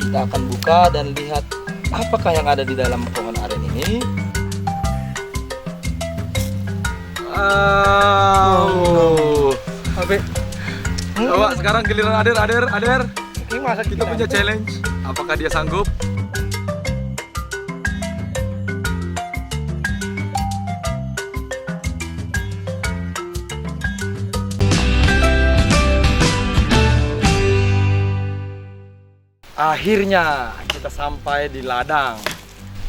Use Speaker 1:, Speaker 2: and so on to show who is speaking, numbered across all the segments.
Speaker 1: Kita akan buka dan lihat apakah yang ada di dalam pohon aren ini.
Speaker 2: Abe. Coba sekarang giliran Ader.
Speaker 1: Ini masa
Speaker 2: Kita punya challenge. Apakah dia sanggup? Akhirnya kita sampai di ladang.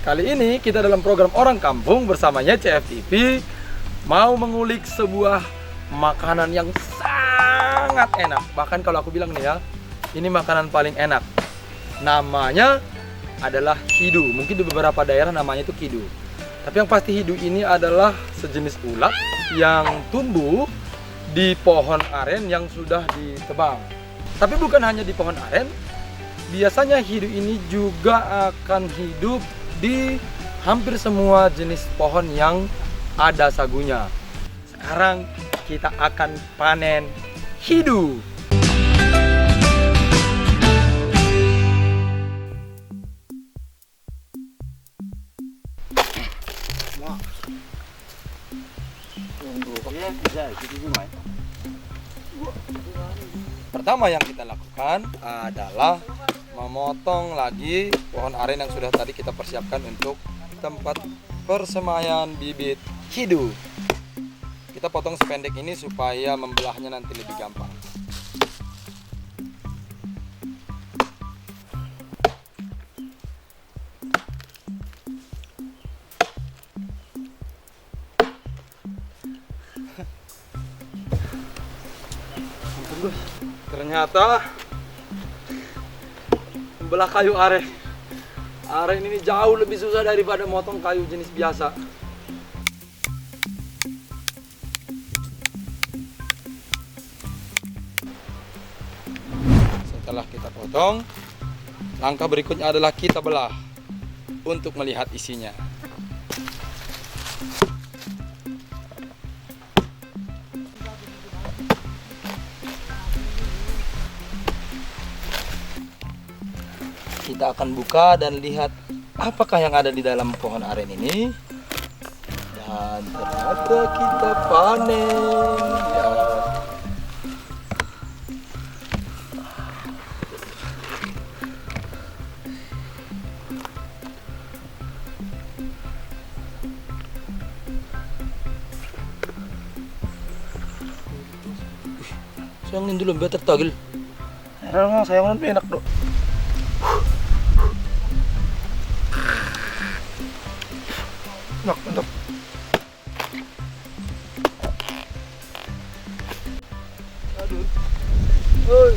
Speaker 2: Kali ini kita dalam program Orang Kampung bersamanya CFTV mau mengulik sebuah makanan yang sangat enak. Bahkan kalau aku bilang nih ya, ini makanan paling enak. Namanya adalah hidu. Mungkin di beberapa daerah namanya itu kidu. Tapi yang pasti hidu ini adalah sejenis ulat yang tumbuh di pohon aren yang sudah ditebang. Tapi bukan hanya di pohon aren, biasanya hidu ini juga akan hidup di hampir semua jenis pohon yang ada sagunya. Sekarang kita akan panen hidu. Pertama yang kita lakukan adalah memotong lagi pohon aren yang sudah tadi kita persiapkan untuk tempat persemaian bibit hidu. Kita potong sependek ini supaya membelahnya nanti lebih gampang. Ternyata membelah kayu aren ini jauh lebih susah daripada motong kayu jenis biasa. Setelah kita potong, langkah berikutnya adalah kita belah untuk melihat isinya.
Speaker 1: Kita akan buka dan lihat apakah yang ada di dalam pohon aren ini. Dan ternyata kita panen ya. Sayang dulu biar tertagil.
Speaker 2: Sayang enak dong. Mantap.
Speaker 1: Aduh. Oi.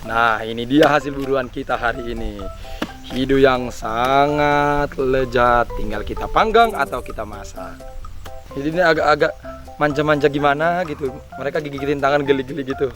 Speaker 2: Nah, ini dia hasil buruan kita hari ini. Hidu yang sangat lezat, tinggal kita panggang atau kita masak. Jadi ini agak-agak manja-manja gimana gitu. Mereka gigitin tangan geli-geli gitu.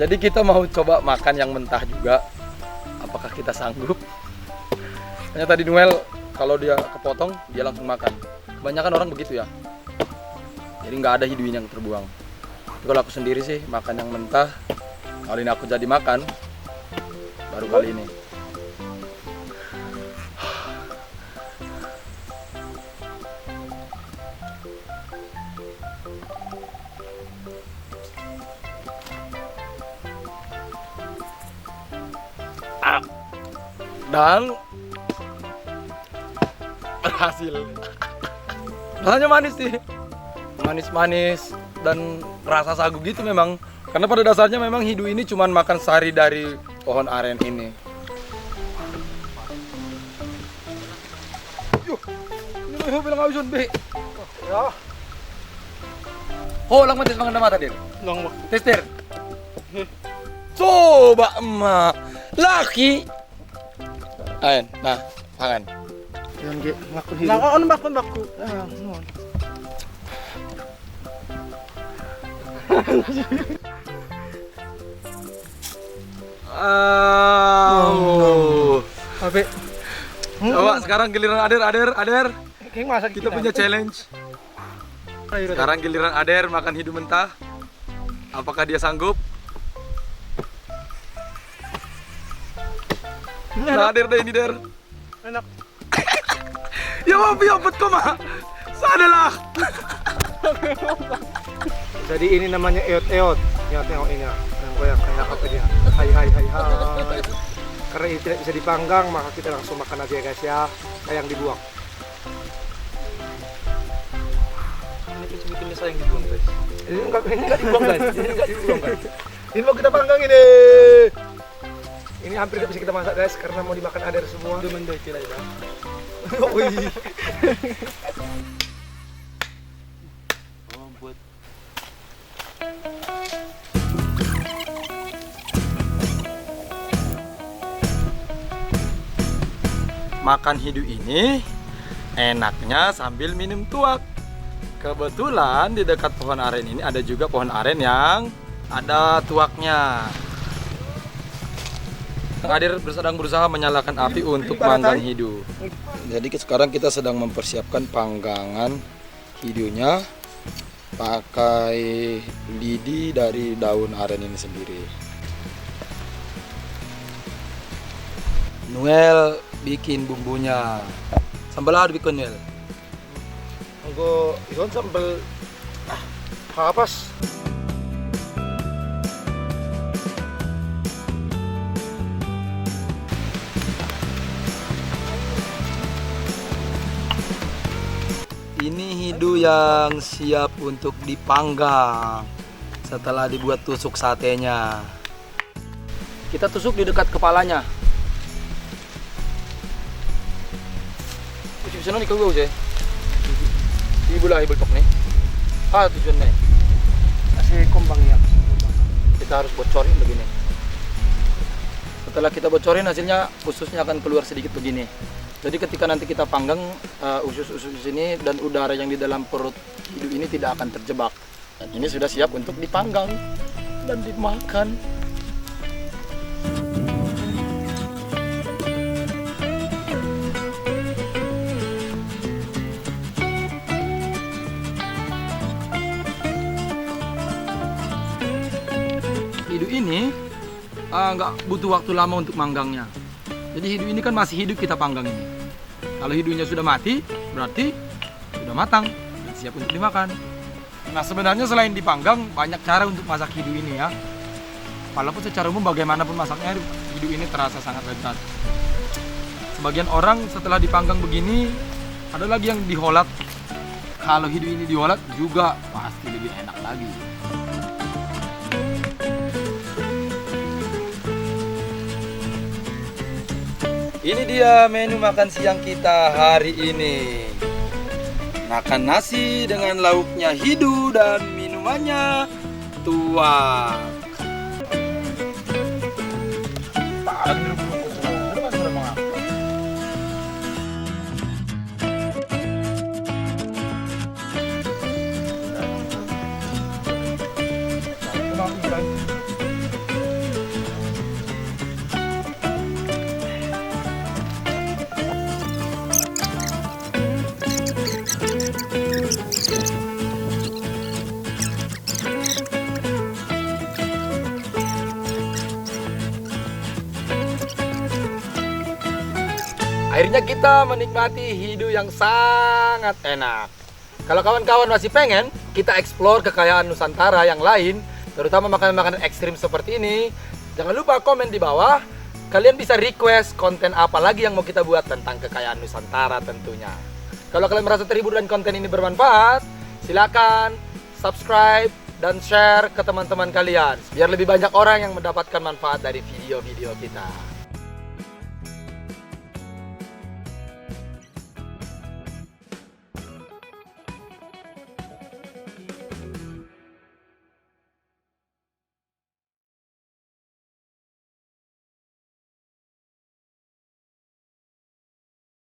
Speaker 2: Jadi kita mau coba makan yang mentah juga. Apakah kita sanggup? Ternyata tadi Noel kalau dia kepotong dia langsung makan. Kebanyakan orang begitu ya. Jadi nggak ada hiduin yang terbuang. Tapi kalau aku sendiri sih makan yang mentah. Kali ini aku jadi makan. Baru kali ini. Dan berhasil. Rasanya manis sih, manis-manis dan rasa sagu gitu memang. Karena pada dasarnya memang hidu ini cuma makan sari dari pohon aren ini. Yuh, ini bilang awisun be. Ya. Oh, lang matis mangan mata dir.
Speaker 3: Lang mak.
Speaker 2: Tester. Coba emak. Laki. Ayan, nah, pangan.
Speaker 3: Yan ge, makon hidup. Nakon bakon bako. Ah, non.
Speaker 2: Tapi coba sekarang giliran Ader.
Speaker 3: Kayak masak
Speaker 2: Kita punya challenge. Sekarang giliran Ader makan hidu mentah. Apakah dia sanggup? Nah, Ader deh ini, Der.
Speaker 3: enak.
Speaker 2: Ya maaf ya, bet kok mah. Sadalah.
Speaker 3: Jadi ini namanya eot-eot. Ya tengok ini ya. Yang goyang kayak apa dia. Hai. Karena ini tidak bisa dipanggang, maka kita langsung makan aja ya guys ya. Kayak yang dibuang.
Speaker 1: Ini bikin saya yang dibuang guys.
Speaker 3: Ini enggak dibuang guys. Ini mau kita panggang ini. Ini hampir tidak bisa kita masak guys karena mau dimakan Ader semua.
Speaker 1: Udah mendoi kira ya.
Speaker 3: Wih.
Speaker 1: Oh, buat
Speaker 2: Makan hidu ini enaknya sambil minum tuak. Kebetulan di dekat pohon aren ini ada juga pohon aren yang ada tuaknya. Adir sedang berusaha menyalakan api untuk manggang hidu.
Speaker 1: Jadi sekarang kita sedang mempersiapkan panggangan hidunya pakai lidi dari daun aren ini sendiri. Noel bikin bumbunya. Sambal apa bikin Noel?
Speaker 3: Anggo ikon sambal kapas.
Speaker 1: Ini hidu yang siap untuk dipanggang setelah dibuat tusuk satenya. Kita tusuk di dekat kepalanya. Bisa nih kau sih. Ibu lah ibu tok nih. Tujuan nih.
Speaker 3: Kasih kombang ya.
Speaker 1: Kita harus bocorin begini. Setelah kita bocorin hasilnya ususnya akan keluar sedikit begini. Jadi ketika nanti kita panggang usus-usus ini dan udara yang di dalam perut hidu ini tidak akan terjebak. Dan ini sudah siap untuk dipanggang dan dimakan. Hidu ini nggak butuh waktu lama untuk manggangnya. Jadi hidu ini kan masih hidup kita panggang ini. Kalau hidunya sudah mati, berarti sudah matang dan siap untuk dimakan. Nah sebenarnya selain dipanggang, banyak cara untuk masak hidu ini ya. Walaupun secara umum bagaimanapun masaknya, hidu ini terasa sangat lezat. Sebagian orang setelah dipanggang begini, ada lagi yang diholat. Kalau hidu ini diholat juga pasti lebih enak lagi. Ini dia menu makan siang kita hari ini. Makan nasi dengan lauknya hidu dan minumannya tuak. Akhirnya kita menikmati hidu yang sangat enak. Kalau kawan-kawan masih pengen kita explore kekayaan Nusantara yang lain, terutama makanan-makanan ekstrim seperti ini, jangan lupa komen di bawah. Kalian bisa request konten apa lagi yang mau kita buat tentang kekayaan Nusantara tentunya. Kalau kalian merasa terhibur dan konten ini bermanfaat, silakan subscribe dan share ke teman-teman kalian biar lebih banyak orang yang mendapatkan manfaat dari video-video kita.